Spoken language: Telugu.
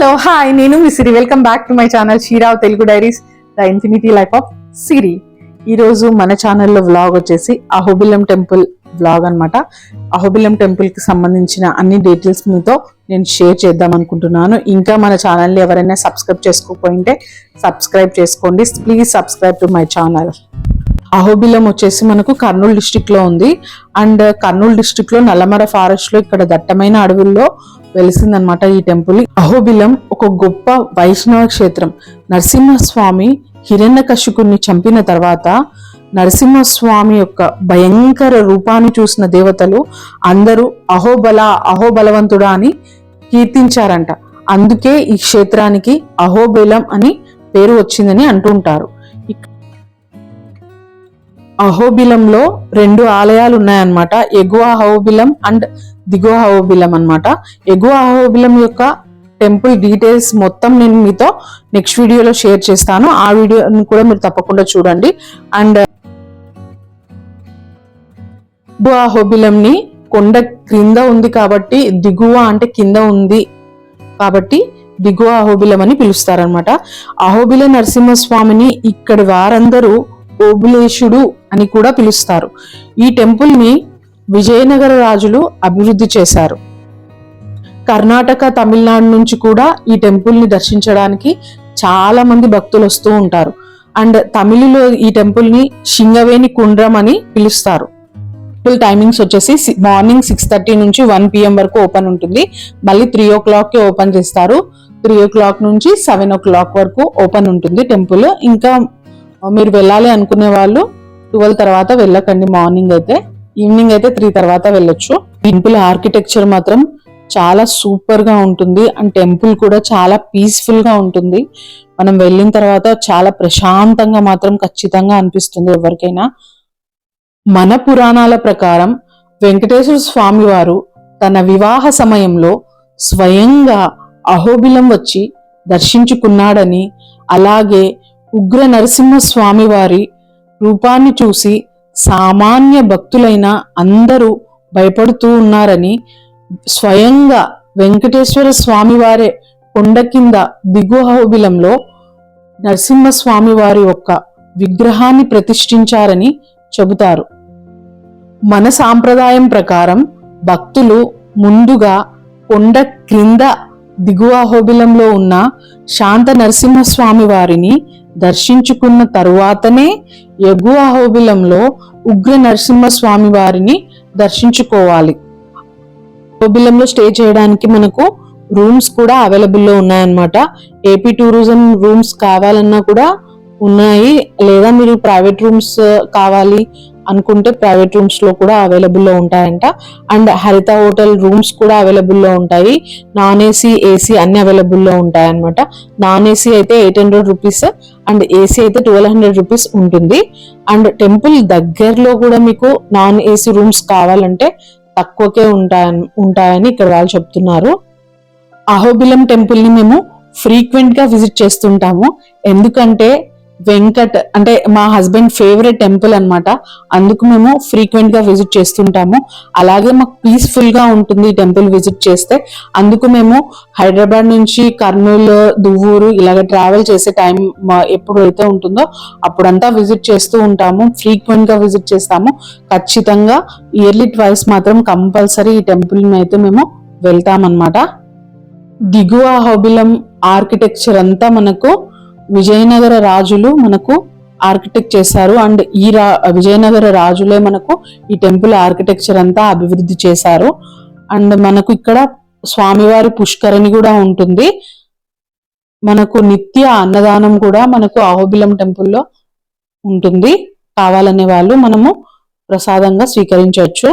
హలో హాయ్ నేను మీ Siri. Welcome back to my channel Srirao Telugu diaries the infinity life of Siri. ఈరోజు మన ఛానల్లో వ్లాగ్ వచ్చేసి అహోబిలం టెంపుల్ వ్లాగ్ అనమాట. అహోబిలం టెంపుల్ కి సంబంధించిన అన్ని డీటెయిల్స్ మీతో నేను షేర్ చేద్దాం అనుకుంటున్నాను. ఇంకా మన ఛానల్ని ఎవరైనా సబ్స్క్రైబ్ చేసుకోకపోయింటే సబ్స్క్రైబ్ చేసుకోండి. Please subscribe to my channel. Ahobilam వచ్చేసి మనకు కర్నూలు డిస్ట్రిక్ట్ లో ఉంది. అండ్ కర్నూలు డిస్ట్రిక్ట్ లో నల్లమర ఫారెస్ట్ లో ఇక్కడ దట్టమైన అడవుల్లో వెలిసిందనమాట ఈ టెంపుల్. అహోబిలం ఒక గొప్ప వైష్ణవ క్షేత్రం. నరసింహస్వామి హిరణ్యకశిపుని చంపిన తర్వాత నరసింహస్వామి యొక్క భయంకర రూపాన్ని చూసిన దేవతలు అందరూ అహోబలవంతుడా అని కీర్తించారంట. అందుకే ఈ క్షేత్రానికి అహోబిలం అని పేరు వచ్చిందని అంటుంటారు. అహోబిలంలో 2 ఆలయాలు ఉన్నాయన్నమాట. ఎగువ అహోబిలం అండ్ దిగువ అహోబిలం అన్నమాట. ఎగువ అహోబిలం యొక్క టెంపుల్ డీటెయిల్స్ మొత్తం నేను మీతో నెక్స్ట్ వీడియోలో షేర్ చేస్తాను. ఆ వీడియోని కూడా మీరు తప్పకుండా చూడండి. అండ్ దిగువ అహోబిలంని కొండ క్రింద ఉంది కాబట్టి దిగువ అంటే కింద ఉంది కాబట్టి దిగువ అహోబిలం అని పిలుస్తారనమాట. అహోబిల నరసింహస్వామిని ఇక్కడి వారందరూ ఓబులేశుడు అని కూడా పిలుస్తారు. ఈ టెంపుల్ ని విజయనగర రాజులు అభివృద్ధి చేశారు. కర్ణాటక, తమిళనాడు నుంచి కూడా ఈ టెంపుల్ ని దర్శించడానికి చాలా మంది భక్తులు వస్తూ ఉంటారు. అండ్ తమిళలో ఈ టెంపుల్ ని శింగవేణి కుండ్రం అని పిలుస్తారు. టెంపుల్ టైమింగ్స్ వచ్చేసి మార్నింగ్ 6:30 నుంచి 1 PM వరకు ఓపెన్ ఉంటుంది. మళ్ళీ 3 o'clock కి ఓపెన్ చేస్తారు. 3 o'clock నుంచి 7 o'clock వరకు ఓపెన్ ఉంటుంది టెంపుల్. ఇంకా మీరు వెళ్ళాలి అనుకునే వాళ్ళు 12 తర్వాత వెళ్ళకండి. మార్నింగ్ అయితే, ఈవినింగ్ అయితే 3 తర్వాత వెళ్ళొచ్చు. టెంపుల్ ఆర్కిటెక్చర్ మాత్రం చాలా సూపర్ గా ఉంటుంది. అండ్ టెంపుల్ కూడా చాలా పీస్ఫుల్ గా ఉంటుంది. మనం వెళ్ళిన తర్వాత చాలా ప్రశాంతంగా మాత్రం ఖచ్చితంగా అనిపిస్తుంది ఎవరికైనా. మన పురాణాల ప్రకారం వెంకటేశ్వర స్వామి వారు తన వివాహ సమయంలో స్వయంగా అహోబిలం వచ్చి దర్శించుకున్నాడని, అలాగే ఉగ్ర నరసింహస్వామి వారి రూపాన్ని చూసి సామాన్య భక్తులైన అందరూ భయపడుతూ ఉన్నారని, స్వయంగా వెంకటేశ్వర స్వామి వారే కొండ కింద దిగువ అహోబిలంలో నరసింహస్వామి వారి యొక్క విగ్రహాన్ని ప్రతిష్ఠించారని చెబుతారు. మన సాంప్రదాయం ప్రకారం భక్తులు ముందుగా కొండ క్రింద దిగువ అహోబిలంలో ఉన్న శాంత నరసింహస్వామి వారిని దర్శించుకున్న తరువాతనే ఎగువ అహోబిలంలో ఉగ్ర నరసింహస్వామి వారిని దర్శించుకోవాలి. అహోబిలంలో స్టే చేయడానికి మనకు రూమ్స్ కూడా అవైలబుల్లో ఉన్నాయన్నమాట. ఏపీ టూరిజం రూమ్స్ కావాలన్నా కూడా ఉన్నాయి. లేదా మీరు ప్రైవేట్ రూమ్స్ కావాలి అనుకుంటే ప్రైవేట్ రూమ్స్ లో కూడా అవైలబుల్లో ఉంటాయంట. అండ్ హరిత హోటల్ రూమ్స్ కూడా అవైలబుల్లో ఉంటాయి. నాన్ ఏసీ, ఏసీ అన్ని అవైలబుల్లో ఉంటాయి అనమాట. నాన్ ఏసీ అయితే 800 రూపీస్ అండ్ ఏసీ అయితే 1200 రూపీస్ ఉంటుంది. అండ్ టెంపుల్ దగ్గరలో కూడా మీకు నాన్ ఏసీ రూమ్స్ కావాలంటే తక్కువకే ఉంటాయని ఇక్కడ వాళ్ళు చెప్తున్నారు. అహోబిలం టెంపుల్ ని మేము ఫ్రీక్వెంట్ గా విజిట్ చేస్తుంటాము. ఎందుకంటే వెంకట్ అంటే మా హస్బెండ్ ఫేవరెట్ టెంపుల్ అనమాట. అందుకు మేము ఫ్రీక్వెంట్ గా విజిట్ చేస్తుంటాము. అలాగే మాకు పీస్ఫుల్ గా ఉంటుంది ఈ టెంపుల్ విజిట్ చేస్తే. అందుకు మేము హైదరాబాద్ నుంచి కర్నూలు, దువ్వూరు ఇలాగ ట్రావెల్ చేసే టైం ఎప్పుడైతే ఉంటుందో అప్పుడంతా విజిట్ చేస్తూ ఉంటాము. ఫ్రీక్వెంట్ గా విజిట్ చేస్తాము. ఖచ్చితంగా ఇయర్లీ ట్వైస్ మాత్రం కంపల్సరీ ఈ టెంపుల్ అయితే మేము వెళ్తామన్నమాట. దిగువ అహోబిలం ఆర్కిటెక్చర్ అంతా మనకు విజయనగర రాజులు మనకు ఆర్కిటెక్ట్ చేశారు. అండ్ ఈ విజయనగర రాజులే మనకు ఈ టెంపుల్ ఆర్కిటెక్చర్ అంతా అభివృద్ధి చేశారు. అండ్ మనకు ఇక్కడ స్వామివారి పుష్కరిణి కూడా ఉంటుంది. మనకు నిత్య అన్నదానం కూడా మనకు అహోబిలం టెంపుల్లో ఉంటుంది. కావాలనే వాళ్ళు మనము ప్రసాదంగా స్వీకరించవచ్చు.